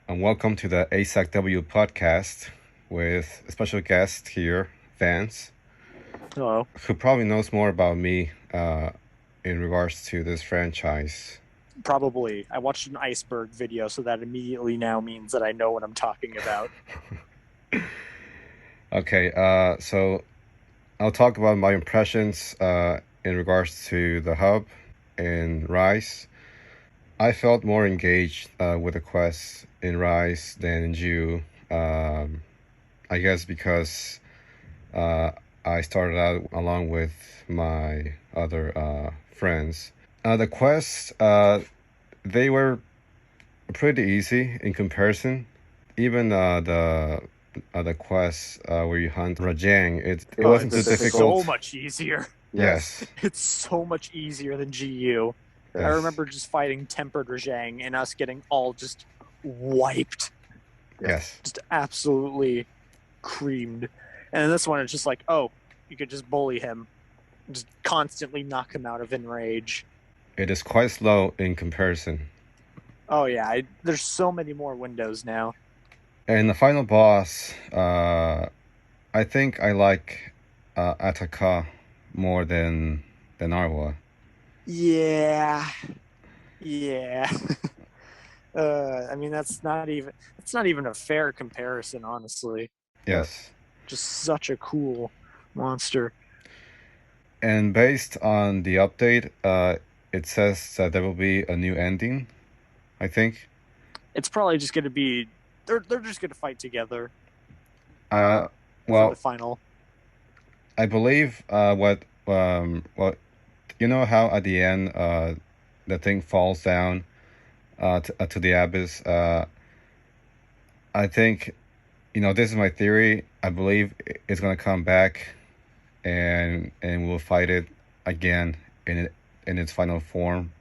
and welcome to the ASACW podcast with a special guest here, Vance, Hello. who probably knows more about me in regards to this franchise. Probably. I watched an iceberg video, so that immediately now means that I know what I'm talking about. Okay, so I'll talk about my impressions in regards to the hub in Rise. I felt more engaged with the quest in Rise than in Jew. I guess because uh, I started out along with my other friends. The quests, they were pretty easy in comparison. Even the quest where you hunt Rajang, it Oh, wasn't too it's difficult. so much easier. Yes, It's so much easier than GU. I yes, remember just fighting Tempered Rajang and us getting all just wiped, yes. just absolutely creamed. And this one, it's just like, oh, you could just bully him, just constantly knock him out of enrage. It is quite slow in comparison. Oh, yeah, there's so many more windows now. And the final boss, I think I like Ataka more than Arwa. Yeah, yeah. I mean, that's not even a fair comparison, honestly. Yes. Just such a cool monster. And based on the update, it says that there will be a new ending, I think. It's probably just going to be they're just going to fight together Uh, for the well, final. I believe well, you know how at the end the thing falls down to the abyss. I think this is my theory. I believe it's gonna come back and we'll fight it again in its final form.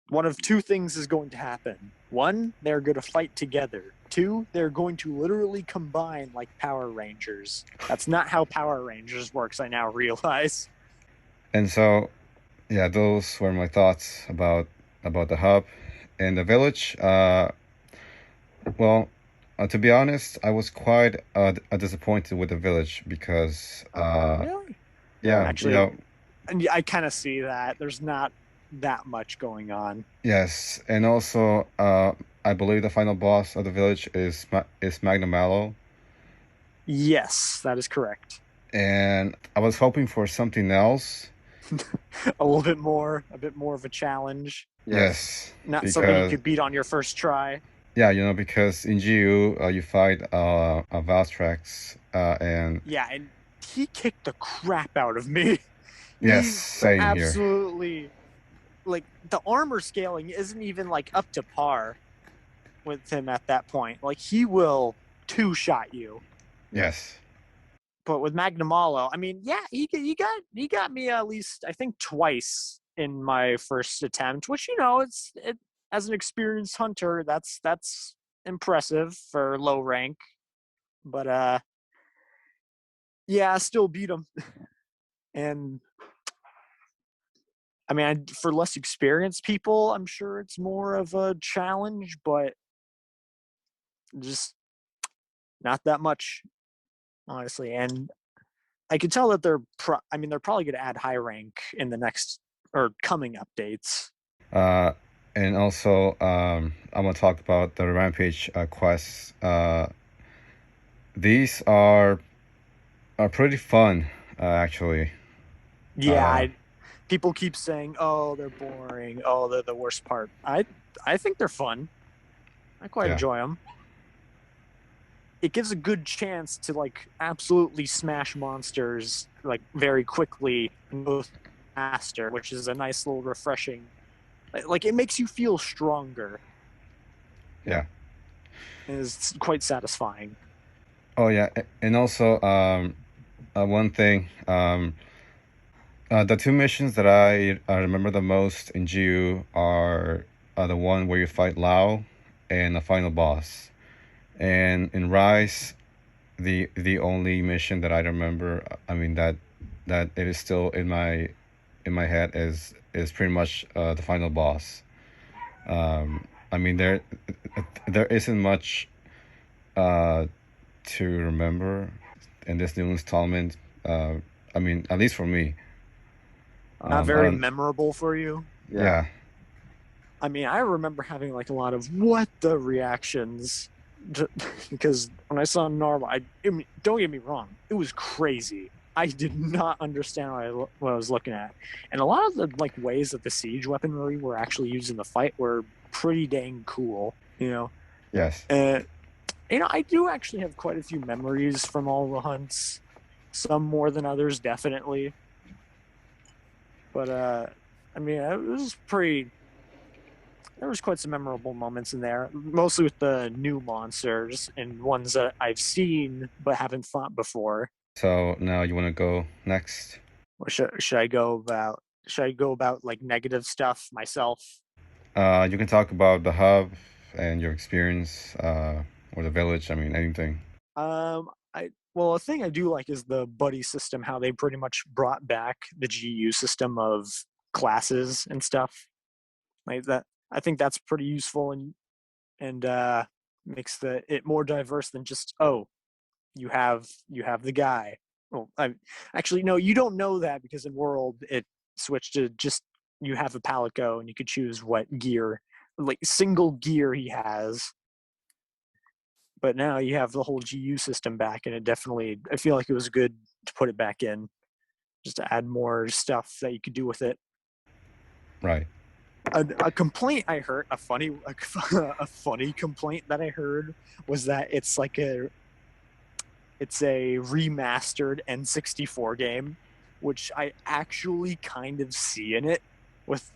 One of two things is going to happen. One, they're going to fight together. Two, they're going to literally combine like Power Rangers. That's not how Power Rangers works, I now realize. And so, yeah, those were my thoughts about the hub and the village. Well, to be honest, I was quite disappointed with the village because, Really? yeah, Actually, and I kind of see that. There's not that much going on. yes, and also, I believe the final boss of the village is Magna Mallow, Yes, that is correct. and I was hoping for something else. A bit more of a challenge. Yes, Not something you because could beat on your first try. yeah, because in GU you fight a Valstrax, and Yeah, and he kicked the crap out of me. yes, He same here. absolutely like the armor scaling isn't even like up to par with him at that point. Like he will two shot you. Yes. But with Magnamalo, I mean, yeah, he got me at least I think twice in my first attempt, which it as an experienced hunter, that's impressive for low rank. But yeah, I still beat him. And I mean, for less experienced people, I'm sure it's more of a challenge, but just not that much, honestly. And I can tell that they're probably going to add high rank in the next or coming updates. Uh, and also, I'm gonna talk about the Rampage quests. These are pretty fun, actually. Yeah, people keep saying, "Oh, they're boring. Oh, they're the worst part." I think they're fun. I quite Yeah, enjoy them. It gives a good chance to like absolutely smash monsters like very quickly and go faster, which is a nice little refreshing. Like it makes you feel stronger. yeah. And it's quite satisfying. Oh yeah, and also, one thing, the two missions that I remember the most in GU are the one where you fight Lao and the final boss. And in Rise, the only mission that I remember, I mean that it is still in my head is pretty much the final boss. I mean there isn't much uh, to remember in this new installment. Uh, I mean, at least for me. Not I very don't. memorable for you. Yeah. Yeah. I mean, I remember having like a lot of what the reactions because when I saw normal, I mean, don't get me wrong, it was crazy. I did not understand what I was looking at, and a lot of the like ways that the siege weaponry were actually used in the fight were pretty dang cool. Yes. Uh, I do actually have quite a few memories from all the hunts. Some more than others, definitely. But I mean, it was pretty. There was quite some memorable moments in there, mostly with the new monsters and ones that I've seen but haven't fought before. So now you want to go next? Or should I go about? Should I go about like negative stuff myself? You can talk about the hub and your experience, or the village. I mean, anything. I well, a thing I do like is the buddy system. How they pretty much brought back the GU system of classes and stuff like that. I think that's pretty useful and makes it more diverse than just you have the guy. Well, I actually no, you don't know that because in World it switched to just you have a Palico and you could choose what gear, like single gear he has. But now you have the whole GU system back, and it definitely I feel like it was good to put it back in just to add more stuff that you could do with it. Right. A complaint I heard, a funny complaint that I heard was that it's a remastered N64 game, which I actually kind of see in it. With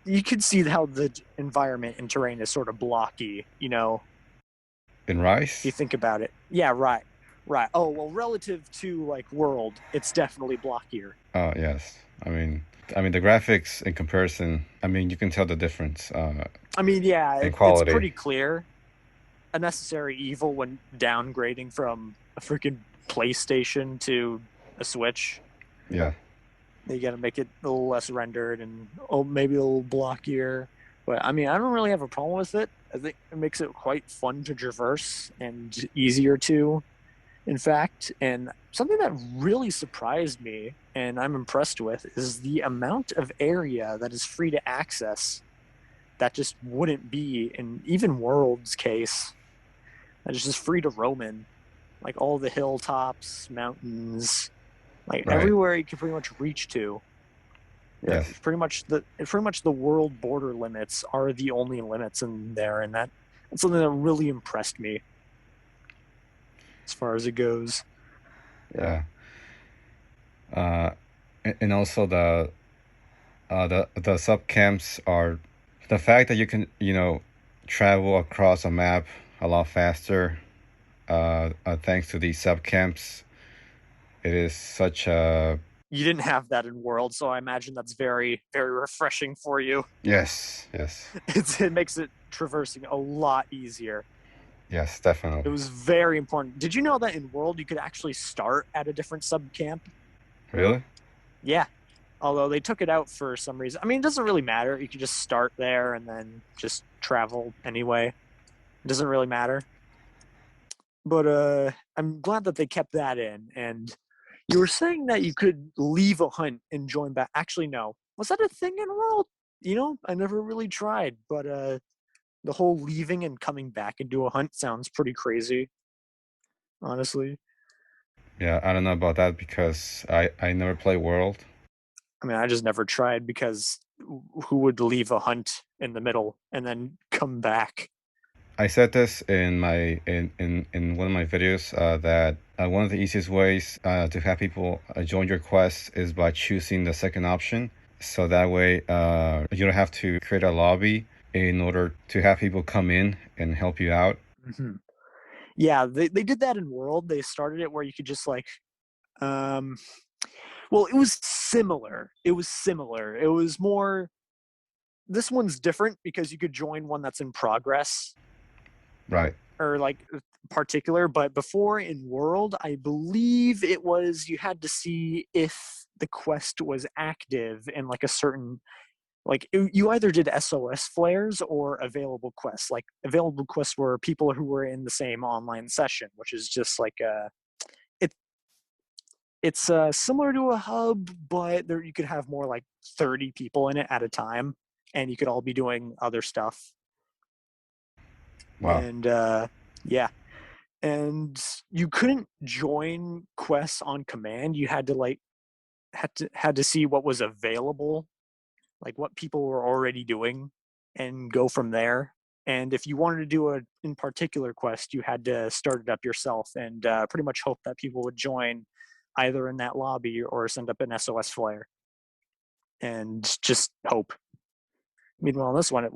you can see how the environment and terrain is sort of blocky, In if you Rice? think about it. Yeah, right. Right. Oh, well, relative to like World, it's definitely blockier. Oh, yes. I mean the graphics in comparison. I mean, you can tell the difference I mean, yeah, in it's quality. pretty clear. A necessary evil when downgrading from a freaking PlayStation to a Switch. Yeah. You got to make it a little less rendered and maybe a little blockier. But I mean, I don't really have a problem with it. I think it makes it quite fun to traverse and easier to, in fact. And something that really surprised me and I'm impressed with is the amount of area that is free to access that just wouldn't be in even World's case. That is just free to roam in, like all the hilltops, mountains, like Right. everywhere you can pretty much reach to. Yeah, Yes. pretty much the world border limits are the only limits in there, and that's something that really impressed me as far as it goes. Yeah. Yeah. Uh, and also the sub camps are the fact that you can travel across a map a lot faster thanks to these sub camps. It is such a You didn't have that in World, so I imagine that's very, very refreshing for you. yes, yes, It makes it traversing a lot easier. yes, It definitely. was very important. Did you know that in World you could actually start at a different sub camp? Really? Yeah. Although they took it out for some reason. I mean, it doesn't really matter. You could just start there and then just travel anyway. It doesn't really matter. But I'm glad that they kept that in. And you were saying that you could leave a hunt and join back. Actually, no. Was that a thing in World? I never really tried, but the whole leaving and coming back into a hunt sounds pretty crazy, honestly. Yeah, I don't know about that because I never play World. I mean, I just never tried because who would leave a hunt in the middle and then come back? I said this in in one of my videos that one of the easiest ways to have people join your quest is by choosing the second option. So that way you don't have to create a lobby in order to have people come in and help you out. Mhm. Yeah, they did that in World. They started it where you could just like, um, well, it was similar. It was more. This one's different because you could join one that's in progress Right, or like particular. But before in World, I believe it was you had to see if the quest was active in like a certain like you either did SOS flares or available quests. Like available quests were people who were in the same online session, which is just like it it's similar to a hub, but there you could have more like 30 people in it at a time, and you could all be doing other stuff. Wow. And yeah, and you couldn't join quests on command. You had to had to see what was available, like what people were already doing, and go from there. And if you wanted to do a in particular quest, you had to start it up yourself and pretty much hope that people would join either in that lobby or send up an SOS flare and just hope. Meanwhile, on this one,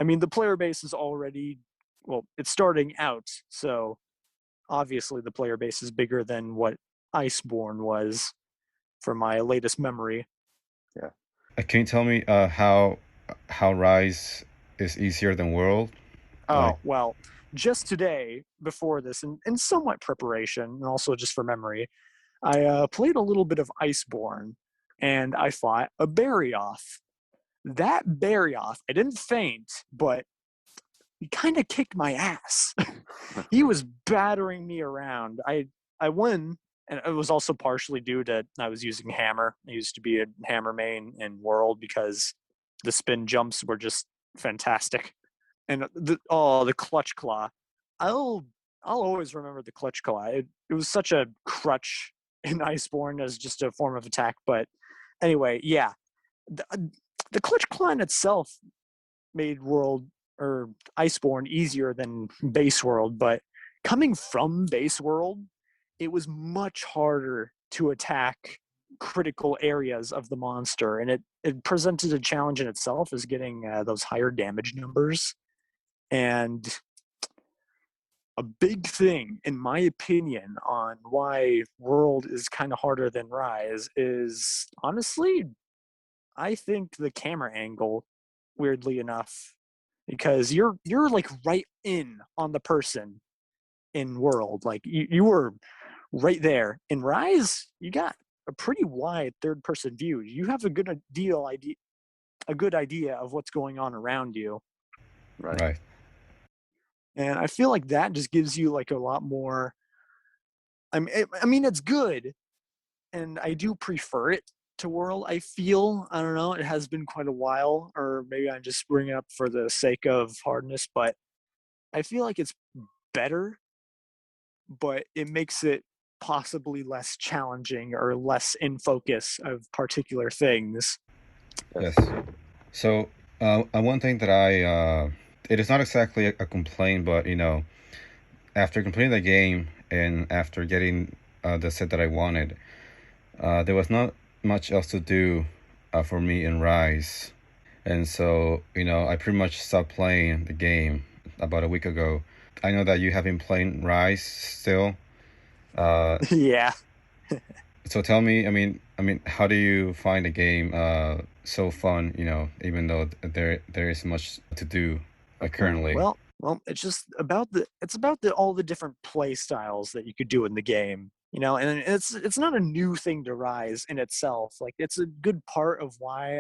I mean, the player base is already, it's starting out, so obviously the player base is bigger than what Iceborne was for my latest memory. Yeah. Can you tell me how Rise is easier than World? Like, Oh, well, just today, before this, and somewhat preparation, and also just for memory, I played a little bit of Iceborne, and I fought a Barrioth. That Barrioth, I didn't faint, but he kind of kicked my ass. He was battering me around. I won, and it was also partially due to I was using hammer. I used to be a hammer main in World because the spin jumps were just fantastic. And the clutch claw. I'll I'll always remember the clutch claw. It was such a crutch in Iceborne as just a form of attack. But anyway, yeah, the, the clutch claw in itself made World or Iceborne easier than Base World, but coming from Base World, it was much harder to attack critical areas of the monster, and it presented a challenge in itself as getting those higher damage numbers. And a big thing, in my opinion, on why World is kind of harder than Rise is honestly, I think the camera angle, weirdly enough, because you're like right in on the person in World. Like you were right there. In Rise, you got a pretty wide third person view. You have a good idea of what's going on around you. right. Right. And I feel like that just gives you like a lot more. I mean, it's good, and I do prefer it to World. I feel I don't know. It has been quite a while, or maybe I'm just bringing it up for the sake of hardness, but I feel like it's better, but it makes it possibly less challenging or less in focus of particular things. Yes. So, one thing that it is not exactly a complaint, but after completing the game and after getting the set that I wanted, there was not much else to do for me in Rise. And so, I pretty much stopped playing the game about a week ago. I know that you have been playing Rise still. Uh, Yeah. so tell me, how do you find the game so fun, even though there is much to do currently? Well, it's about the all the different play styles that you could do in the game, and it's not a new thing to Rise in itself. Like it's a good part of why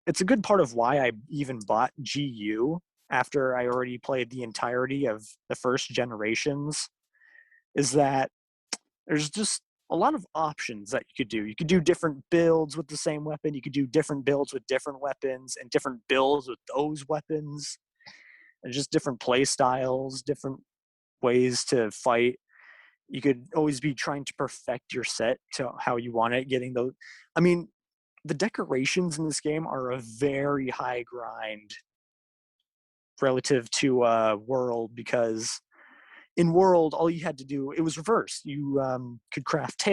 it's a good part of why I even bought GU after I already played the entirety of the first generations, is that there's just a lot of options that you could do. You could do different builds with the same weapon. You could do different builds with different weapons and different builds with those weapons, and just different play styles, different ways to fight. You could always be trying to perfect your set to how you want it, getting those. I mean, the decorations in this game are a very high grind relative to World, because in World, all you had to do, it was reversed. You could craft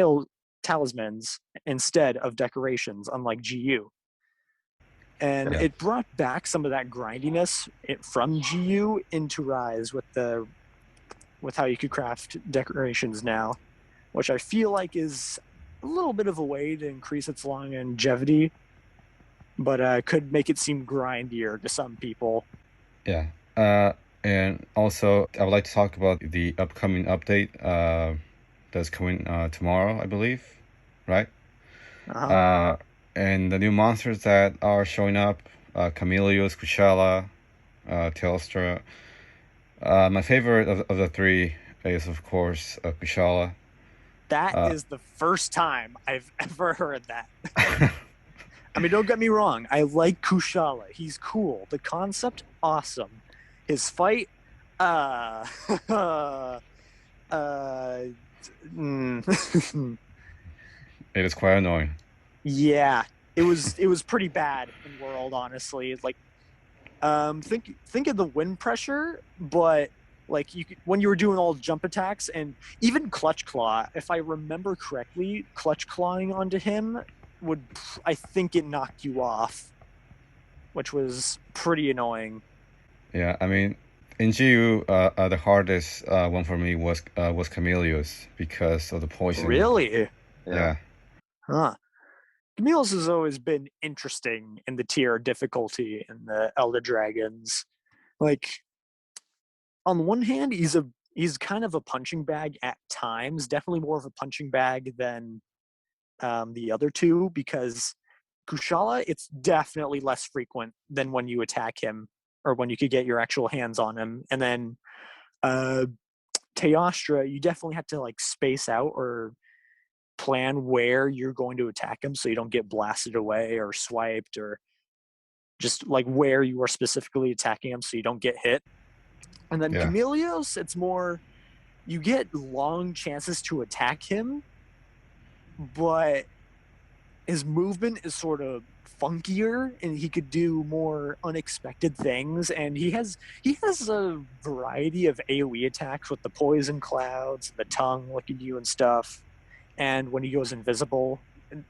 talismans instead of decorations, unlike GU. And Yeah. it brought back some of that grindiness from GU into Rise with how you could craft decorations now, which I feel like is a little bit of a way to increase its longevity, but could make it seem grindier to some people. Yeah. And also, I would like to talk about the upcoming update that's coming tomorrow, I believe, right? Uh huh. Uh, And the new monsters that are showing up, Chameleos, Kushala, Telstra. My favorite of the three is, of course, Kushala. That Uh, is the first time I've ever heard that. I mean, don't get me wrong. I like Kushala. He's cool. The concept, awesome. His fight, uh, uh, mm, it is quite annoying. yeah, it was pretty bad in World, honestly. Like, think of the wind pressure, but like when you were doing all jump attacks and even clutch claw, if I remember correctly, clutch clawing onto him would, I think it knocked you off, which was pretty annoying. Yeah, I mean, in GU, the hardest one for me was Chameleos because of the poison. Really? Yeah. Yeah, Huh. Camille's has always been interesting in the tier difficulty in the Elder Dragons. Like, on one hand, he's kind of a punching bag at times, definitely more of a punching bag than the other two, because Kushala, it's definitely less frequent than when you attack him or when you could get your actual hands on him. And then uh Teostra, you definitely have to like space out or plan where you're going to attack him so you don't get blasted away or swiped, or just like where you are specifically attacking him so you don't get hit. And then yeah, Chameleos, it's more you get long chances to attack him, but his movement is sort of funkier and he could do more unexpected things, and he has a variety of AoE attacks with the poison clouds, the tongue licking you and stuff, and when he goes invisible, and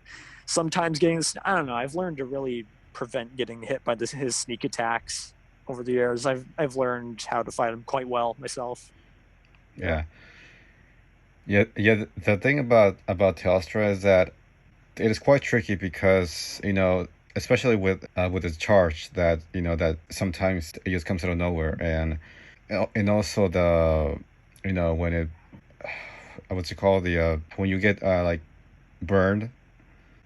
sometimes getting, I don't know, I've learned to really prevent getting hit by his sneak attacks over the years. I've learned how to fight him quite well myself. Yeah. yeah, yeah, yeah. The thing about Telstra is that it is quite tricky because especially with its charge that that sometimes it just comes out of nowhere, and also the when it what's it called, the when you get like burned.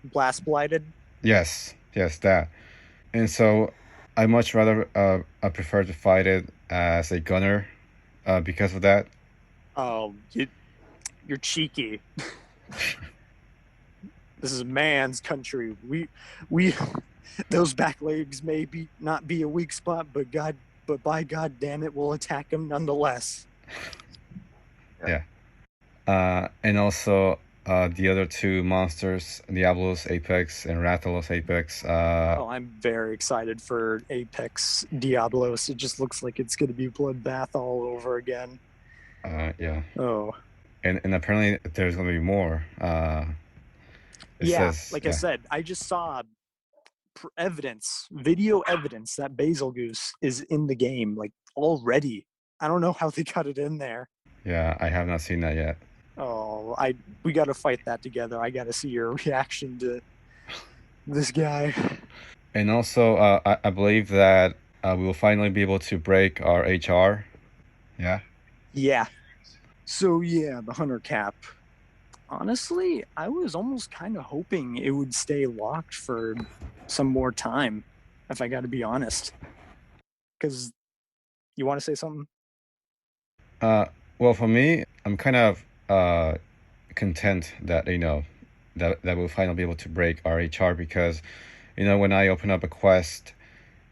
Blast blighted. Yes, yes, that. And so I much rather I prefer to fight it as a gunner because of that. Oh, you're cheeky. This is man's country. We those back legs may be not be a weak spot, but by God damn it, we'll attack them nonetheless. Yeah. And also the other two monsters, Diablos Apex and Rathalos Apex. Oh, I'm very excited for Apex Diablos. It just looks like it's going to be bloodbath all over again. Yeah. Oh, And apparently there's going to be more. It yeah. says, Like I yeah, said, I just saw evidence, video evidence that Basil Goose is in the game, like already. I don't know how they got it in there. yeah, I have not seen that yet. Oh, we got to fight that together. I got to see your reaction to this guy. And also, I believe that we will finally be able to break our HR. Yeah. Yeah. So yeah, the hunter cap. Honestly, I was almost kind of hoping it would stay locked for some more time, if I got to be honest. Because you want to say something? Uh, well, for me, I'm kind of content that that we'll finally be able to break our HR because when I open up a quest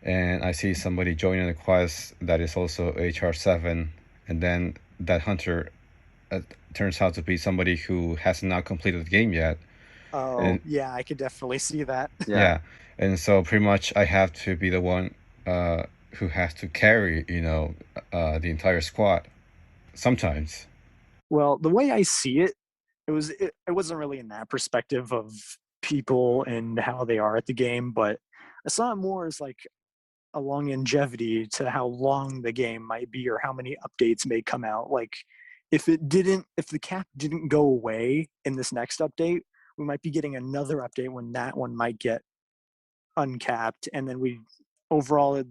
and I see somebody joining a quest that is also HR 7, and then that hunter uh, turns out to be somebody who has not completed the game yet, Oh, and yeah, I could definitely see that. Yeah. yeah, and so pretty much I have to be the one who has to carry the entire squad sometimes. Well, the way I see it, it wasn't really in that perspective of people and how they are at the game, but I saw it more as like a longevity to how long the game might be or how many updates may come out. Like if the cap didn't go away in this next update, we might be getting another update when that one might get uncapped, and then we overall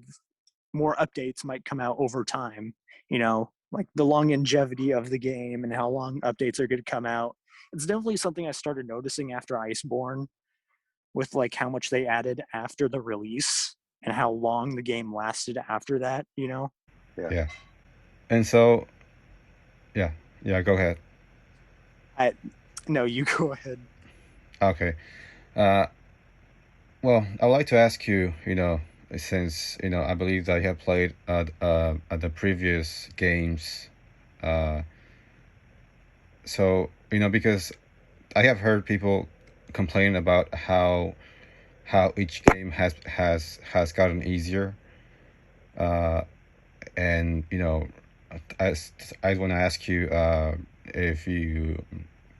more updates might come out over time. Like the longevity of the game and how long updates are going to come out. It's definitely something I started noticing after Iceborne, with like how much they added after the release and how long the game lasted after that, you know? Yeah. Yeah. And so, yeah, yeah, go ahead. I no, you go ahead. Okay. Uh, well, I'd like to ask you, since, I believe that you have played at the previous games. Uh, because I have heard people complain about how each game has gotten easier. Uh, and, I, I want to ask you if you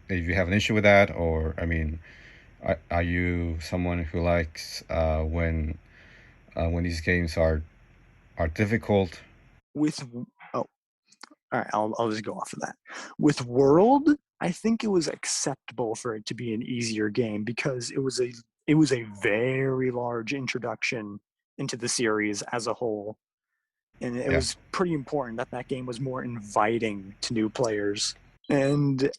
if you have an issue with that, or I mean, are you someone who likes when these games are difficult? With oh, all right, I'll just go off of that. With World, I think it was acceptable for it to be an easier game because it was a very large introduction into the series as a whole, and it Yeah, was pretty important that that game was more inviting to new players. And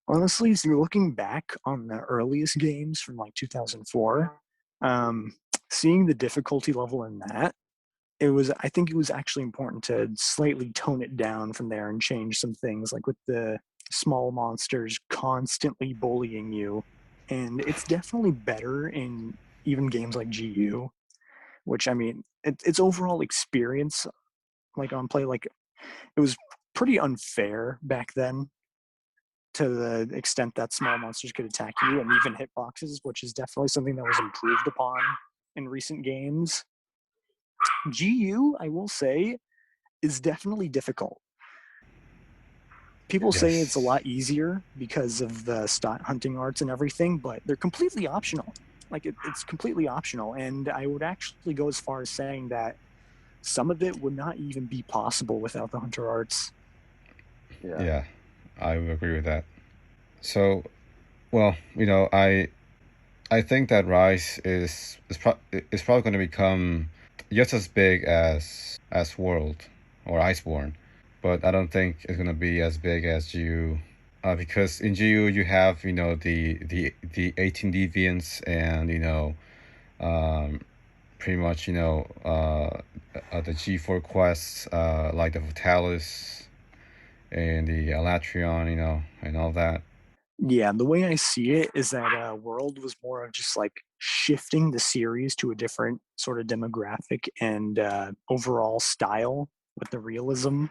honestly, so looking back on the earliest games from like 2004, um, seeing the difficulty level in that, I think it was actually important to slightly tone it down from there and change some things, like with the small monsters constantly bullying you. And it's definitely better in even games like GU, which I mean, its overall experience, like on play, like it was pretty unfair back then to the extent that small monsters could attack you and even hitboxes, which is definitely something that was improved upon in recent games. GU, I will say, is definitely difficult. People say it's a yes, lot easier because of the stot hunting arts and everything, but they're completely optional. Like it's completely optional, and I would actually go as far as saying that some of it would not even be possible without the hunter arts. Yeah. yeah, I would agree with that. So, well, I think that Rise is probably going to become just as big as World or Iceborne, but I don't think it's going to be as big as GU. Because in GU you have the 18 deviants and pretty much the G4 quests like the Vitalis and the Alatrion, and all that. Yeah, the way I see it is that World was more of just like shifting the series to a different sort of demographic and overall style with the realism.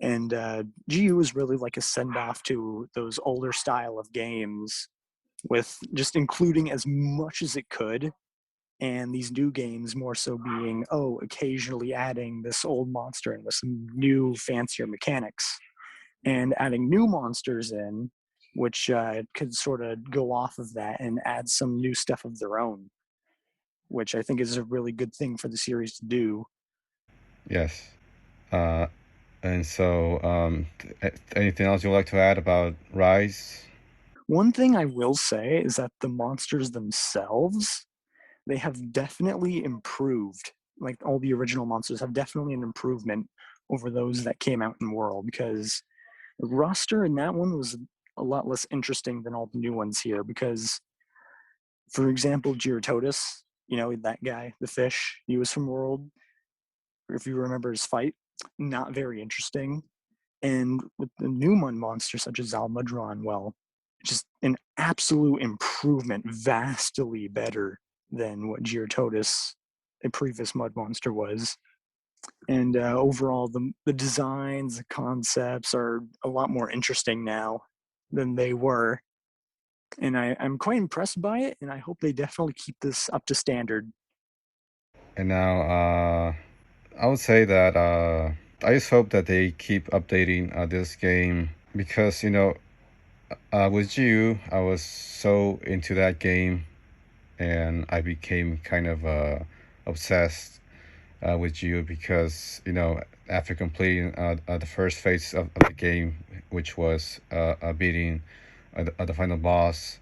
And GU is really like a send off to those older style of games with just including as much as it could. And these new games more so being, oh, occasionally adding this old monster and with some new, fancier mechanics and adding new monsters in, which could sort of go off of that and add some new stuff of their own, which I think is a really good thing for the series to do. Yes. Uh, and so, anything else you'd like to add about Rise? One thing I will say is that the monsters themselves, they have definitely improved. Like all the original monsters have definitely an improvement over those that came out in World because the roster in that one was a lot less interesting than all the new ones here because, for example, Gyrototus, you know, that guy, the fish, he was from World. If you remember his fight, not very interesting. And with the Newman monsters such as Almudron, well, just an absolute improvement, vastly better than what Gyrototus, a previous mud monster, was. And overall, the designs, the concepts are a lot more interesting now than they were. And I'm quite impressed by it, and I hope they definitely keep this up to standard. And now, I would say that I just hope that they keep updating this game because with GU, I was so into that game, and I became kind of obsessed with GU because after completing the first phase of the game, which was beating the final boss,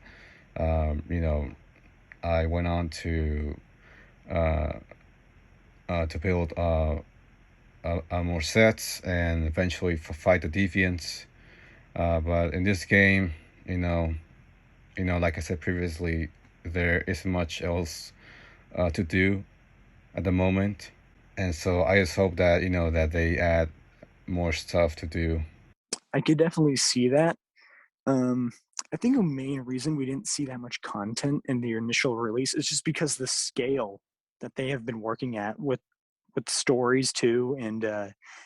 you know, I went on uh, to build more sets and eventually fight the deviants. But in this game, you know, like I said previously, there isn't much else to do at the moment, and so I just hope that that they add more stuff to do. I could definitely see that. Um, I think a main reason we didn't see that much content in the initial release is just because the scale that they have been working at with stories too, and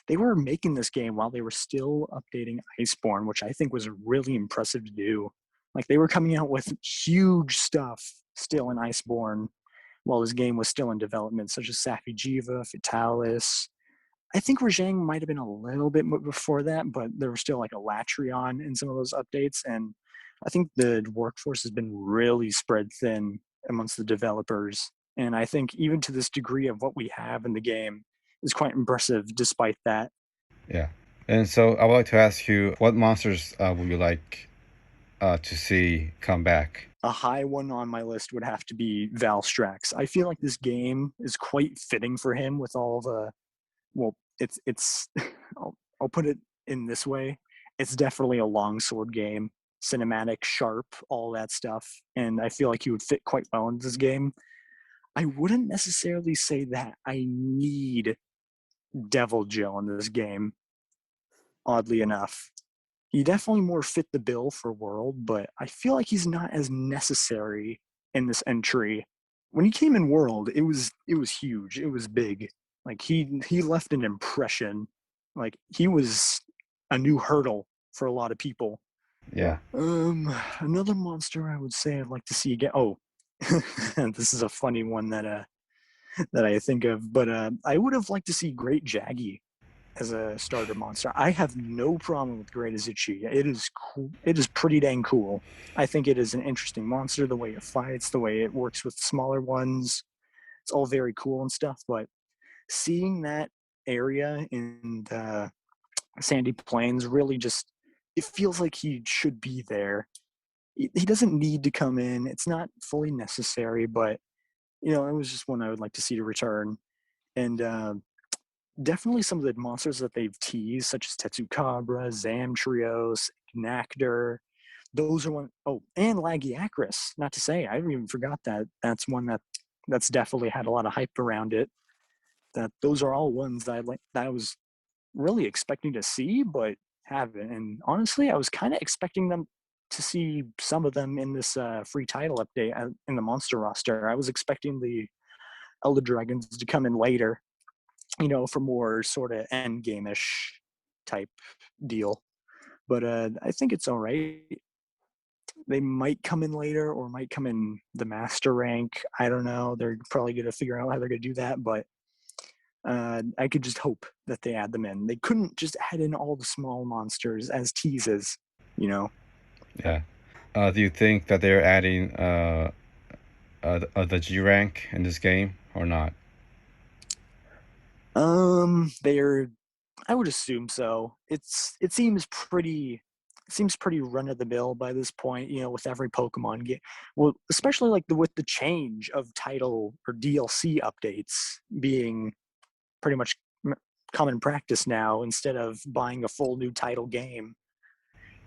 they were making this game while they were still updating Iceborne, which I think was really impressive to do. Like they were coming out with huge stuff still in Iceborne while this game was still in development, such as Safi'jiiva, Fatalis, I think Rajang might have been a little bit before that, but there was still like a Latrion in some of those updates. And I think the workforce has been really spread thin amongst the developers. And I think even to this degree of what we have in the game is quite impressive despite that. Yeah, and so I would like to ask you, what monsters would you like to see come back? A high one on my list would have to be Valstrax. I feel like this game is quite fitting for him with all the well, it's I'll put it in this way. It's definitely a longsword game, cinematic, sharp, all that stuff, and I feel like he would fit quite well in this game. I wouldn't necessarily say that I need Devil Jill in this game, oddly enough. He definitely more fit the bill for World, but I feel like he's not as necessary in this entry. When he came in World, it was huge. It was big. Like he left an impression. Like he was a new hurdle for a lot of people. Yeah, Another monster I would say I'd like to see again. Oh, this is a funny one that I think of, but I would have liked to see Great Jaggy as a starter monster. I have no problem with Great Azuchi. It is cool. It is pretty dang cool. I think it is an interesting monster. The way it fights, the way it works with smaller ones, it's all very cool and stuff. But seeing that area in the Sandy Plains really just it feels like he should be there. He doesn't need to come in. It's not fully necessary, but it was just one I would like to see to return. And definitely some of the monsters that they've teased, such as Tetsukabra, Zamtrios, Nactor. Those are one oh, and Lagiacrus. Not to say, I even forgot that. That's one that's definitely had a lot of hype around it. That those are all ones that I was really expecting to see, but haven't. And honestly, I was kind of expecting them to see some of them in this free title update in the monster roster. I was expecting the Elder Dragons to come in later, for more sort of end game-ish type deal. But I think it's all right. They might come in later or might come in the master rank. I don't know. They're probably going to figure out how they're going to do that, but I could just hope that they add them in. They couldn't just add in all the small monsters as teases, you know. yeah. Do you think that they're adding the G rank in this game or not? They're I would assume so. It seems pretty run of the mill by this point, with every Pokemon game. Well, especially like with the change of title or DLC updates being pretty much common practice now instead of buying a full new title game,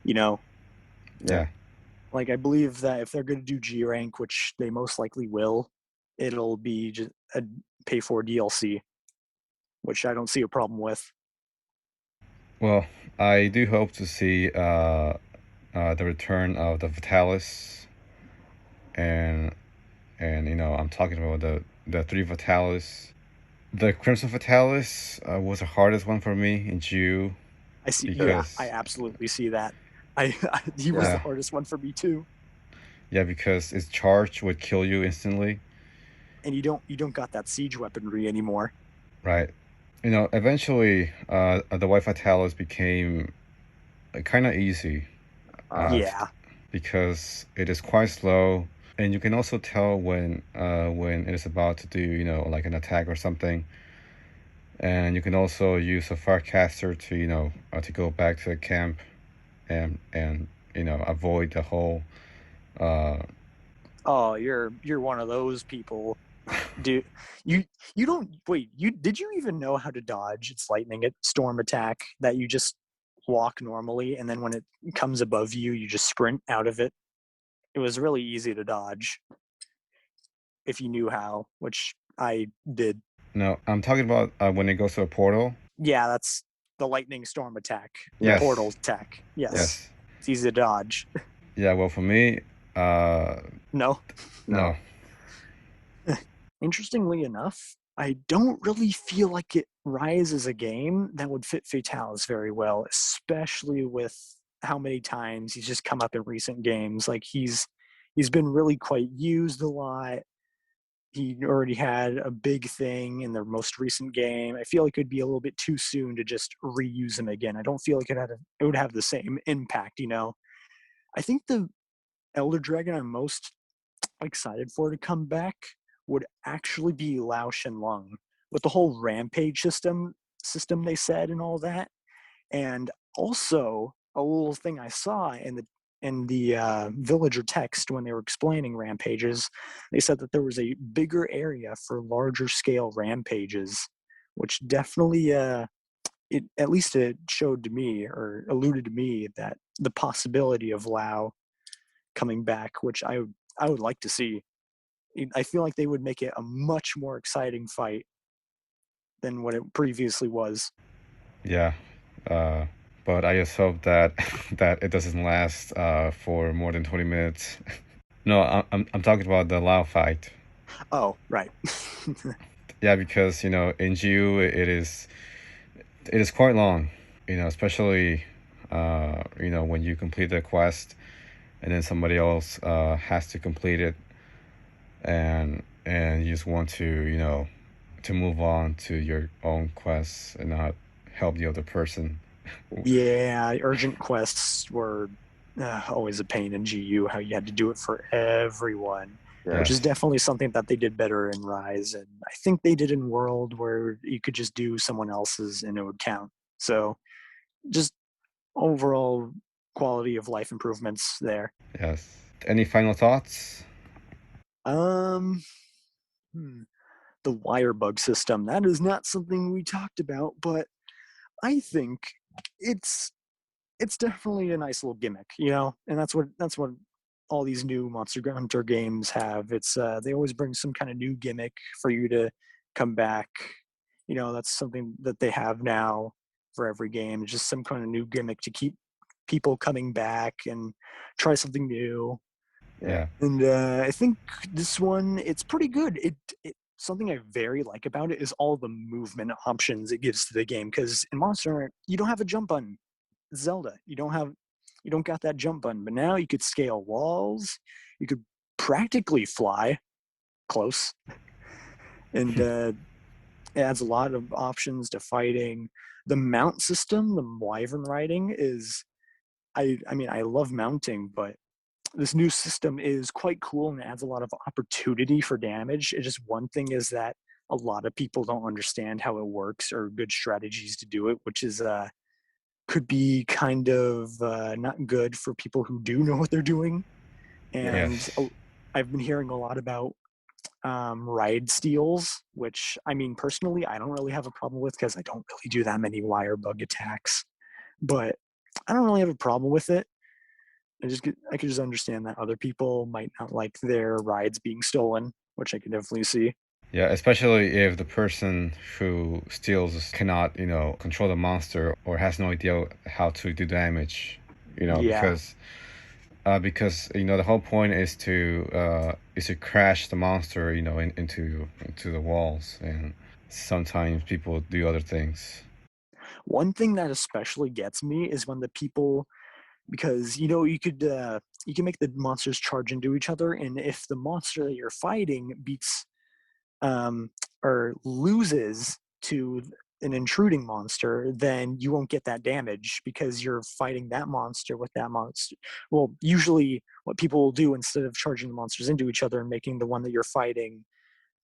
you know. Yeah, Like I believe that if they're going to do G rank, which they most likely will, it'll be just a pay for DLC, which I don't see a problem with. well, I do hope to see the return of the Vitalis, and I'm talking about the three Vitalis. The Crimson Fatalis was the hardest one for me in Jew I see. Yeah, I because absolutely see that. He was the yeah, hardest one for me too. yeah, because its charge would kill you instantly, And you don't got that siege weaponry anymore. right? Eventually, the White Fatalis became kind of easy, uh, Yeah. because it is quite slow, and you can also tell when it is about to do like an attack or something, and you can also use a Firecaster to to go back to the camp and avoid the whole uh Oh, you're one of those people. Do you you don't wait, you did you even know how to dodge its lightning storm attack that you just walk normally and then when it comes above you you just sprint out of it? It was really easy to dodge. if you knew how, which I did. No, I'm talking about when it goes to a portal. Yeah, that's the lightning storm attack, the Yes. portal attack. Yes, Yes. it's easy to dodge. Yeah. Well, for me, uh, No, no. no. Interestingly enough, I don't really feel like it Rise is a game that would fit Fatalis very well, especially with how many times he's just come up in recent games. Like he's been really quite used a lot. He already had a big thing in their most recent game. I feel like it'd be a little bit too soon to just reuse him again. I don't feel like it would have the same impact. I think the Elder Dragon I'm most excited for to come back would actually be Lao Shenlong with the whole rampage system they said and all that. And also a little thing I saw in the villager text when they were explaining rampages, they said that there was a bigger area for larger scale rampages, which definitely it at least it showed to me or alluded to me that the possibility of Lao coming back, which I would like to see. I feel like they would make it a much more exciting fight than what it previously was. Yeah. Uh, but I just hope that that it doesn't last for more than 20 minutes. No, I'm talking about the Lao fight. Oh, right. Yeah, because in GU it is quite long. Especially when you complete the quest and then somebody else has to complete it, and you just want to move on to your own quests and not help the other person. Yeah, urgent quests were always a pain in GU. How you had to do it for everyone, which is Yes. definitely something that they did better in Rise, and I think they did in World, where you could just do someone else's and it would count. So just overall quality of life improvements there. Yes. Any final thoughts? Um, hmm, the wire bug system. That is not something we talked about, but I think it's it's definitely a nice little gimmick, and that's what all these new Monster Hunter games have. It's they always bring some kind of new gimmick for you to come back. That's something that they have now for every game. Just some kind of new gimmick to keep people coming back and try something new. Yeah, Yeah. and I think this one it's pretty good. It something I very like about it is all the movement options it gives to the game. Because in Monster Hunter, you don't have a jump button. Zelda, you don't got that jump button, but now you could scale walls. You could practically fly close, and it adds a lot of options to fighting. The mount system, the wyvern riding is I mean I love mounting, but this new system is quite cool and adds a lot of opportunity for damage. It's just one thing is that a lot of people don't understand how it works or good strategies to do it, which is could be kind of not good for people who do know what they're doing. And Yes. I've been hearing a lot about ride steals, which I mean, personally, I don't really have a problem with because I don't really do that many wire bug attacks. But I don't really have a problem with it. I could just understand that other people might not like their rides being stolen, which I can definitely see. Yeah, especially if the person who steals cannot, control the monster or has no idea how to do damage, Yeah. because the whole point is to crash the monster, into the walls, and sometimes people do other things. One thing that especially gets me is when the people because you can make the monsters charge into each other, and if the monster that you're fighting beats um, or loses to an intruding monster, then you won't get that damage because you're fighting that monster with that monster. Well, usually what people will do instead of charging the monsters into each other and making the one that you're fighting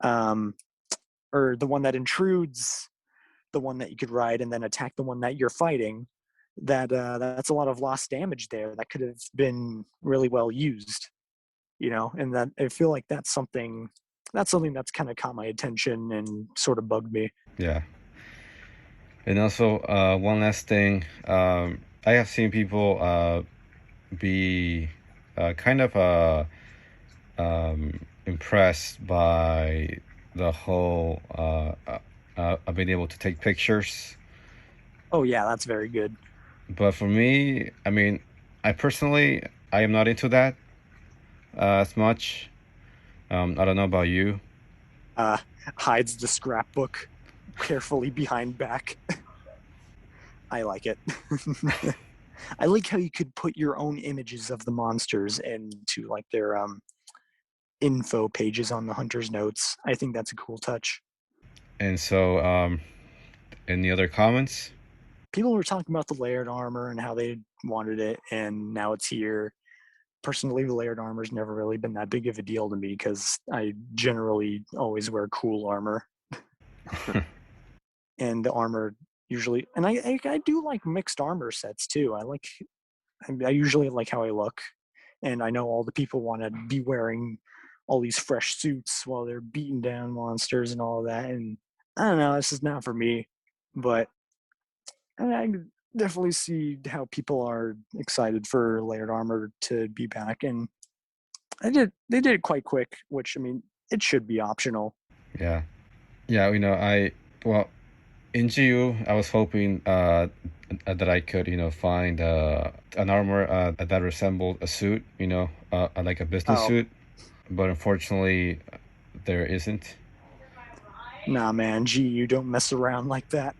um, or the one that intrudes the one that you could ride and then attack the one that you're fighting, that's a lot of lost damage there that could have been really well used, and that I feel like that's something that's kind of caught my attention and sort of bugged me. Yeah. And also, one last thing, I have seen people be kind of impressed by the whole being able to take pictures. Oh yeah, that's very good. But for me, I mean, I am not into that as much. I don't know about you. Uh, Hides the scrapbook carefully behind back. I like it. I like how you could put your own images of the monsters into like their info pages on the hunter's notes. I think that's a cool touch. And so, any other comments? People were talking about the layered armor and how they wanted it, and now it's here. Personally, the layered armor's never really been that big of a deal to me because I generally always wear cool armor, and the armor usually, and I do like mixed armor sets too. I usually like how I look, and I know all the people want to be wearing all these fresh suits while they're beating down monsters and all of that. And I don't know, this is not for me, but I definitely see how people are excited for layered armor to be back, and they did it quite quick, which I mean it should be optional. Yeah, yeah. Well, in GU, I was hoping that I could, find an armor that resembled a suit, like a business Oh suit. But unfortunately, there isn't. nah, man, gee, you don't mess around like that.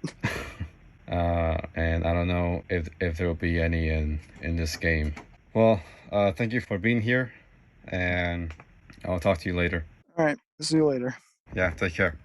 And I don't know if there will be any in this game. Well, thank you for being here, and I'll talk to you later. All right, see you later. Yeah, take care.